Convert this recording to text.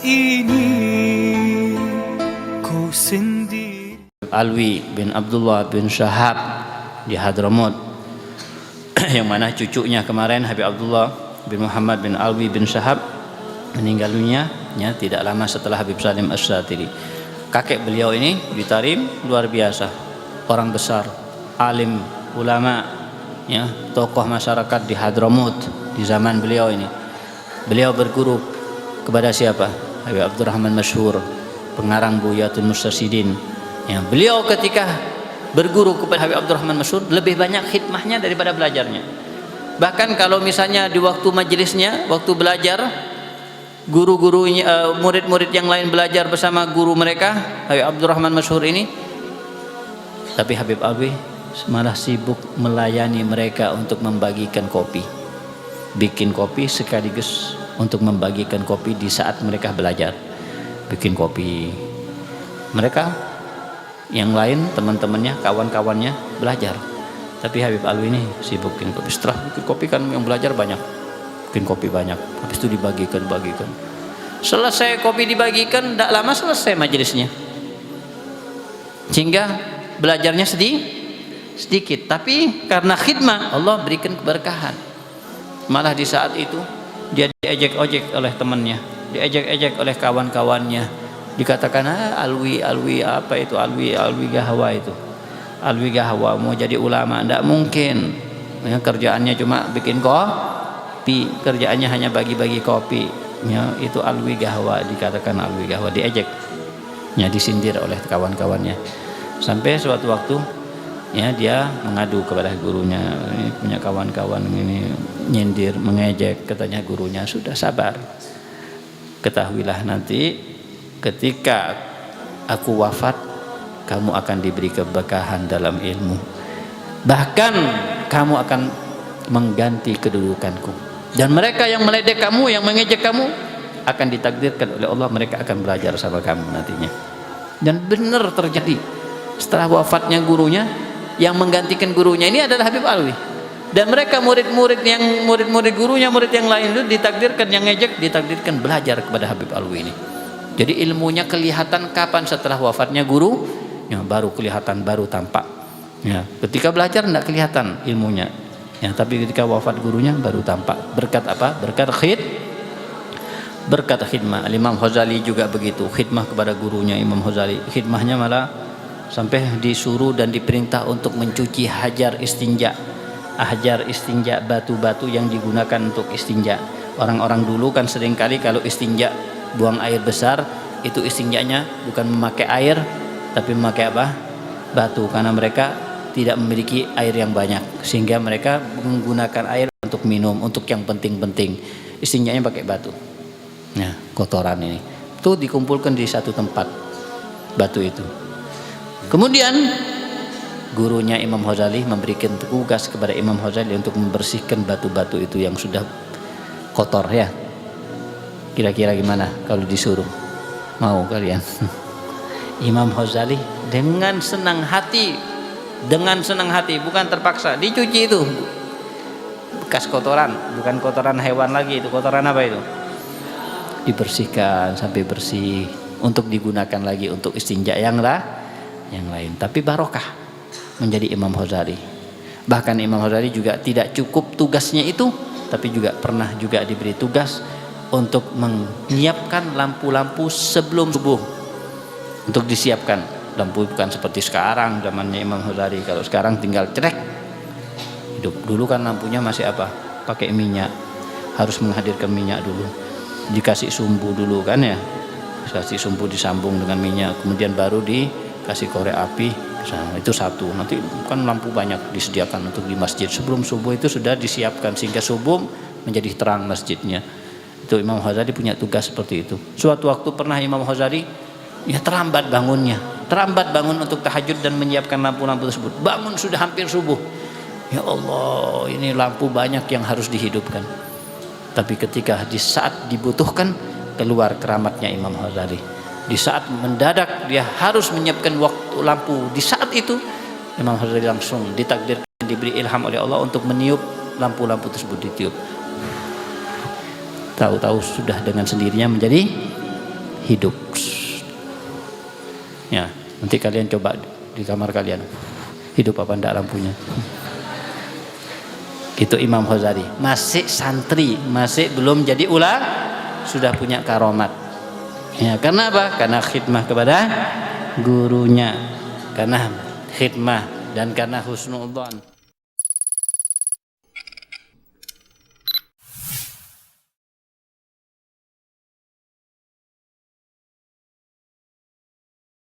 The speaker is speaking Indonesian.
ini ku sendiri. Alwi bin Abdullah bin Syahab di Hadramaut, yang mana cucunya kemarin Habib Abdullah bin Muhammad bin Alwi bin Syahab meninggal dunia tidak lama setelah Habib Salim Asy-Syatiri. Kakek beliau ini di Tarim luar biasa, orang besar, alim, ulama, tokoh masyarakat di Hadramaut di zaman beliau ini. Beliau berguru kepada siapa? Habib Abdurrahman Masyhur, pengarang Buyatul Mustarsyidin. Beliau ketika berguru kepada Habib Abdurrahman Masyhur lebih banyak khidmahnya daripada belajarnya. Bahkan kalau misalnya di waktu majelisnya, waktu belajar, guru-gurunya, murid-murid yang lain belajar bersama guru mereka, Habib Abdurrahman Masyhur ini, tapi Habib Alwi malah sibuk melayani mereka untuk membagikan kopi, bikin kopi sekaligus untuk membagikan kopi di saat mereka belajar, bikin kopi. Mereka yang lain, teman-temannya, kawan-kawannya belajar, tapi Habib Alwi ini sibuk bikin kopi. Setelah bikin kopi kan yang belajar banyak, bikin kopi banyak, habis itu dibagikan. Selesai kopi dibagikan, tidak lama selesai majelisnya, sehingga belajarnya sedikit, tapi karena khidmah Allah berikan keberkahan. Malah di saat itu dia diejek-ojek oleh temannya, diejek-ejek oleh kawan-kawannya, dikatakan Alwi apa itu, Alwi Gahwa itu, Alwi Gahwa mau jadi ulama tidak mungkin, kerjaannya cuma bikin kopi, kerjaannya hanya bagi-bagi kopi. Itu Alwi Gahwa, dikatakan Alwi Gahwa, diejek, disindir oleh kawan-kawannya. Sampai suatu waktu dia mengadu kepada gurunya, ini punya kawan-kawan ini nyindir, mengejek. Katanya gurunya, sudah sabar, ketahuilah nanti ketika aku wafat kamu akan diberi keberkahan dalam ilmu, bahkan kamu akan mengganti kedudukanku. Dan mereka yang meledek kamu, yang mengejek kamu, akan ditakdirkan oleh Allah, mereka akan belajar sama kamu nantinya. Dan benar terjadi. Setelah wafatnya gurunya, yang menggantikan gurunya ini adalah Habib Alwi. Dan mereka murid-murid gurunya, murid yang lain itu ditakdirkan, yang ngejek ditakdirkan belajar kepada Habib Alwi ini. Jadi ilmunya kelihatan kapan? Setelah wafatnya guru, baru kelihatan, baru tampak. Ketika belajar tidak kelihatan ilmunya. Tapi ketika wafat gurunya baru tampak. Berkat apa? Berkat khidmah. Imam Ghazali juga begitu, khidmah kepada gurunya Imam Ghazali. Khidmahnya malah sampai disuruh dan diperintah untuk mencuci hajar istinja, batu-batu yang digunakan untuk istinja. Orang-orang dulu kan seringkali kalau istinja buang air besar, itu istinjanya bukan memakai air tapi memakai apa? Batu, karena mereka tidak memiliki air yang banyak, sehingga mereka menggunakan air untuk minum, untuk yang penting-penting. Istinjanya pakai batu. Kotoran ini itu dikumpulkan di satu tempat, batu itu. Kemudian gurunya Imam Ghazali memberikan tugas kepada Imam Ghazali untuk membersihkan batu-batu itu yang sudah kotor. Kira-kira gimana kalau disuruh? Mau kalian? Imam Ghazali dengan senang hati, bukan terpaksa, dicuci itu bekas kotoran, bukan kotoran hewan lagi, itu kotoran apa itu, dibersihkan sampai bersih untuk digunakan lagi untuk istinja yang lain. Tapi barokah menjadi Imam Ghazali. Bahkan Imam Ghazali juga tidak cukup tugasnya itu, tapi juga pernah juga diberi tugas untuk menyiapkan lampu-lampu sebelum subuh, untuk disiapkan. Lampu bukan seperti sekarang zamannya Imam Ghazali. Kalau sekarang tinggal cerek hidup. Dulu kan lampunya masih apa? Pakai minyak, harus menghadirkan minyak dulu, dikasih sumbu dulu kan kasih sumbu disambung dengan minyak, kemudian baru dikasih korek api. Itu satu. Nanti kan lampu banyak disediakan untuk di masjid. Sebelum subuh itu sudah disiapkan sehingga subuh menjadi terang masjidnya. Itu Imam Ghazali punya tugas seperti itu. Suatu waktu pernah Imam Ghazali terlambat bangun untuk tahajud dan menyiapkan lampu-lampu tersebut. Bangun sudah hampir subuh. Ya Allah, ini lampu banyak yang harus dihidupkan. Tapi ketika di saat dibutuhkan, keluar keramatnya Imam Ghazali. Di saat mendadak dia harus menyiapkan waktu lampu, di saat itu Imam Ghazali langsung ditakdirkan, diberi ilham oleh Allah untuk meniup lampu-lampu tersebut, ditiup. Tahu-tahu sudah dengan sendirinya menjadi hidup. Ya, nanti kalian coba di kamar kalian, hidup apa enggak lampunya. Itu Imam Ghazali, masih santri, masih belum jadi sudah punya karomat. Ya, karena apa? Karena khidmah kepada gurunya, karena khidmah dan karena husnudzon.